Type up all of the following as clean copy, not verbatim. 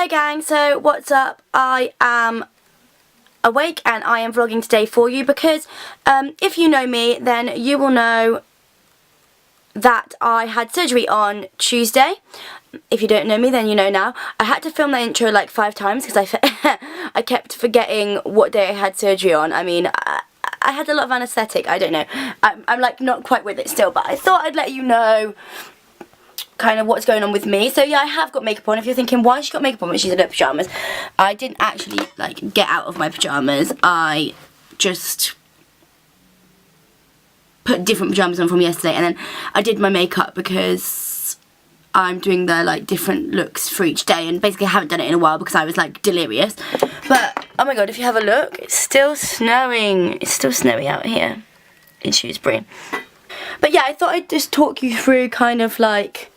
Hey gang, so what's up? I am awake and I am vlogging today for you because if you know me then you will know that I had surgery on Tuesday. If you don't know me then you know now. I had to film the intro like 5 times because I kept forgetting what day I had surgery on. I mean, I had a lot of anaesthetic, I don't know. I'm like not quite with it still, but I thought I'd let you know kind of what's going on with me. So yeah, I have got makeup on. If you're thinking why she got makeup on when she's in her pyjamas, I didn't actually like get out of my pyjamas. I just put different pyjamas on from yesterday and then I did my makeup because I'm doing the like different looks for each day, and basically I haven't done it in a while because I was like delirious. But oh my god, if you have a look, it's still snowing. It's still snowy out here in Shrewsbury. But yeah, I thought I'd just talk you through kind of like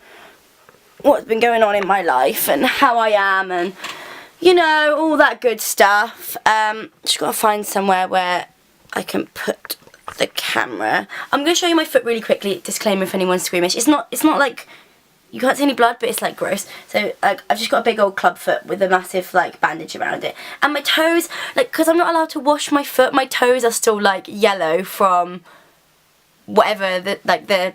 what's been going on in my life and how I am and, you know, all that good stuff. Just gotta find somewhere where I can put the camera. I'm gonna show you my foot really quickly. Disclaimer if anyone's squeamish. It's not like, you can't see any blood, but it's like gross. So I've just got a big old club foot with a massive like bandage around it. And my toes, like, because I'm not allowed to wash my foot, my toes are still like yellow from whatever the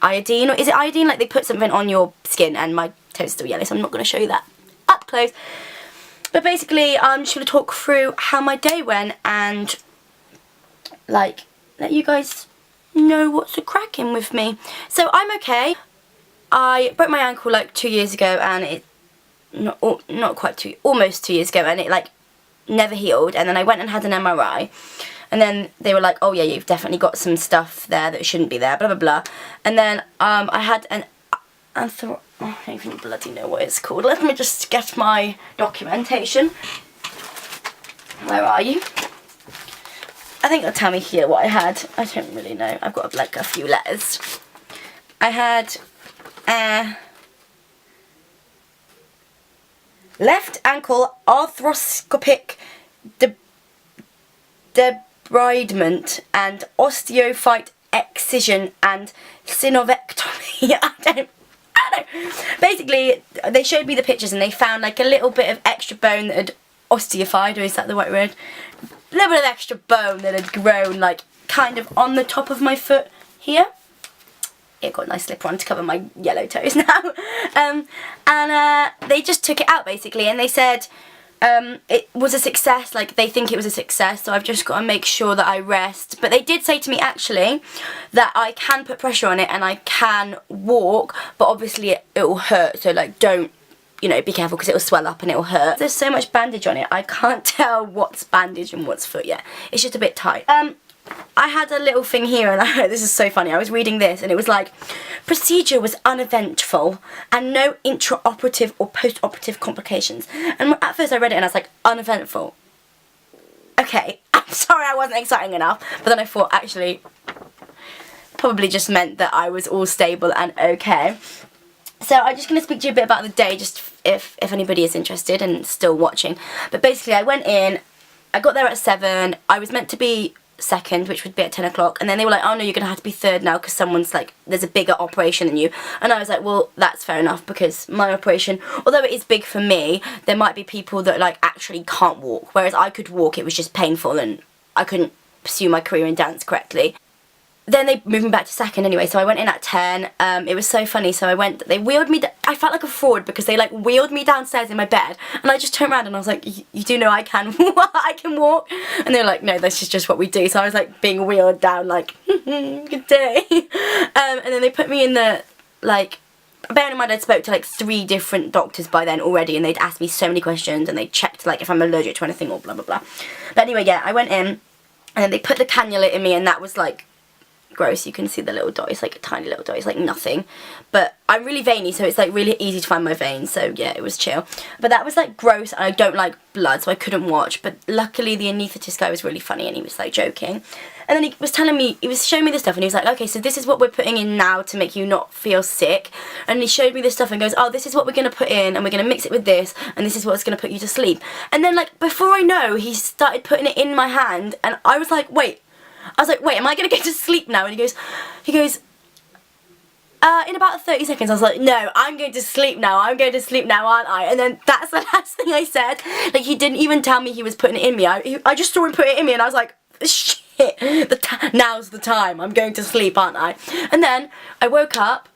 iodine, or is it iodine? Like they put something on your skin and my toes are still yellow, so I'm not going to show you that up close. But basically I'm just going to talk through how my day went and like let you guys know what's a cracking with me. So I'm okay. I broke my ankle like 2 years ago and it almost 2 years ago, and it like never healed, and then I went and had an MRI. And then they were like, oh yeah, you've definitely got some stuff there that shouldn't be there, blah, blah, blah. And then I had an I don't even bloody know what it's called. Let me just get my documentation. Where are you? I think it'll tell me here what I had. I don't really know. I've got like a few letters. I had left ankle arthroscopic debridement and osteophyte excision and synovectomy. I don't know. Basically, they showed me the pictures and they found like a little bit of extra bone that had osteophyte, or is that the right word? A little bit of extra bone that had grown like kind of on the top of my foot here. It got a nice slipper on to cover my yellow toes now. And they just took it out basically, and they said it was a success, like they think it was a success, so I've just got to make sure that I rest. But they did say to me actually that I can put pressure on it and I can walk, but obviously it will hurt, so like don't, you know, be careful because it will swell up and it will hurt. There's so much bandage on it, I can't tell what's bandage and what's foot yet. It's just a bit tight. I had a little thing here, and this is so funny. I was reading this and it was like, procedure was uneventful and no intraoperative or post-operative complications. And at first I read it and I was like, uneventful. Okay, I'm sorry I wasn't exciting enough. But then I thought actually probably just meant that I was all stable and okay. So I'm just going to speak to you a bit about the day, just if anybody is interested and still watching. But basically I went in, I got there at 7, I was meant to be second, which would be at 10 o'clock, and then they were like, oh no, you're gonna have to be third now because someone's like, there's a bigger operation than you. And I was like, well, that's fair enough, because my operation, although it is big for me, there might be people that like actually can't walk, whereas I could walk. It was just painful and I couldn't pursue my career in dance correctly. Then they moved me back to second anyway, so I went in at 10. It was so funny, so they wheeled me, I felt like a fraud because they like wheeled me downstairs in my bed, and I just turned around and I was like, you do know I can I can walk? And they were like, no, this is just what we do. So I was like being wheeled down like, good day. And then they put me in the, like, bearing in mind I'd spoke to like 3 different doctors by then already, and they'd asked me so many questions and they checked like if I'm allergic to anything or blah blah blah. But anyway, yeah, I went in and then they put the cannula in me, and that was like gross. You can see the little dot, it's like a tiny little dot, it's like nothing, but I'm really veiny, so it's like really easy to find my veins, so yeah, it was chill. But that was like gross, and I don't like blood, so I couldn't watch. But luckily the anaesthetist guy was really funny and he was like joking, and then he was telling me, he was showing me this stuff, and he was like, okay, so this is what we're putting in now to make you not feel sick. And he showed me this stuff and goes, oh, this is what we're going to put in, and we're going to mix it with this, and this is what's going to put you to sleep. And then like before I know, he started putting it in my hand, and I was like, wait, am I going to get to sleep now? And he goes, In about 30 seconds I was like, no, I'm going to sleep now, I'm going to sleep now, aren't I? And then that's the last thing I said. Like, he didn't even tell me he was putting it in me. I just saw him put it in me and I was like, shit, now's the time, I'm going to sleep, aren't I? And then I woke up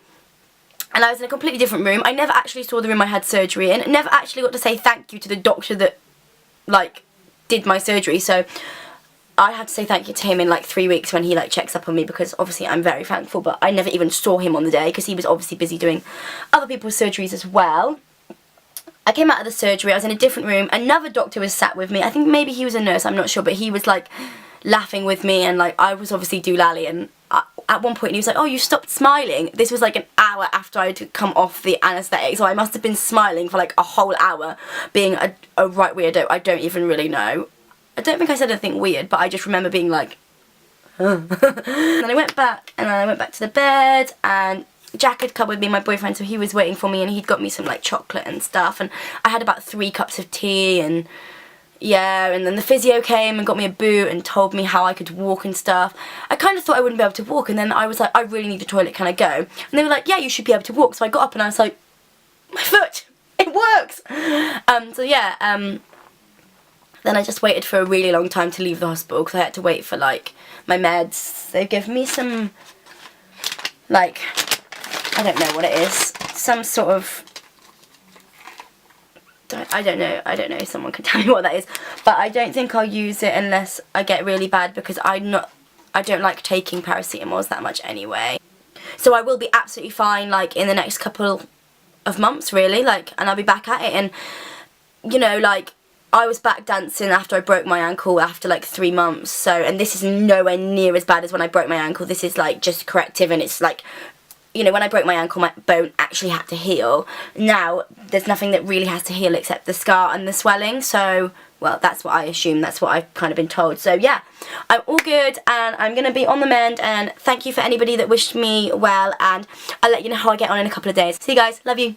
and I was in a completely different room. I never actually saw the room I had surgery in. Never actually got to say thank you to the doctor that, like, did my surgery. So I had to say thank you to him in like 3 weeks when he like checks up on me, because obviously I'm very thankful, but I never even saw him on the day because he was obviously busy doing other people's surgeries as well. I came out of the surgery, I was in a different room, another doctor was sat with me. I think maybe he was a nurse, I'm not sure, but he was like laughing with me, and like I was obviously doolally, and at one point he was like, oh, you stopped smiling. This was like an hour after I had come off the anaesthetic, so I must have been smiling for like a whole hour, being a right weirdo. I don't even really know. I don't think I said anything weird, but I just remember being like, and then I went back to the bed, and Jack had come with me, my boyfriend, so he was waiting for me, and he'd got me some like chocolate and stuff, and I had about 3 cups of tea, and yeah, and then the physio came and got me a boot and told me how I could walk and stuff. I kind of thought I wouldn't be able to walk, and then I was like, I really need the toilet, can I go? And they were like, yeah, you should be able to walk. So I got up and I was like, my foot, it works. So yeah, then I just waited for a really long time to leave the hospital because I had to wait for like my meds. They've given me some, like, I don't know what it is, some sort of, I don't know if someone can tell me what that is, but I don't think I'll use it unless I get really bad, because I don't like taking paracetamols that much anyway. So I will be absolutely fine like in the next couple of months really, like, and I'll be back at it. And you know, like, I was back dancing after I broke my ankle after like 3 months, so, and this is nowhere near as bad as when I broke my ankle. This is like just corrective, and it's like, you know, when I broke my ankle, my bone actually had to heal. Now, there's nothing that really has to heal except the scar and the swelling. So, well, that's what I assume. That's what I've kind of been told. So, yeah, I'm all good, and I'm going to be on the mend. And thank you for anybody that wished me well. And I'll let you know how I get on in a couple of days. See you guys. Love you.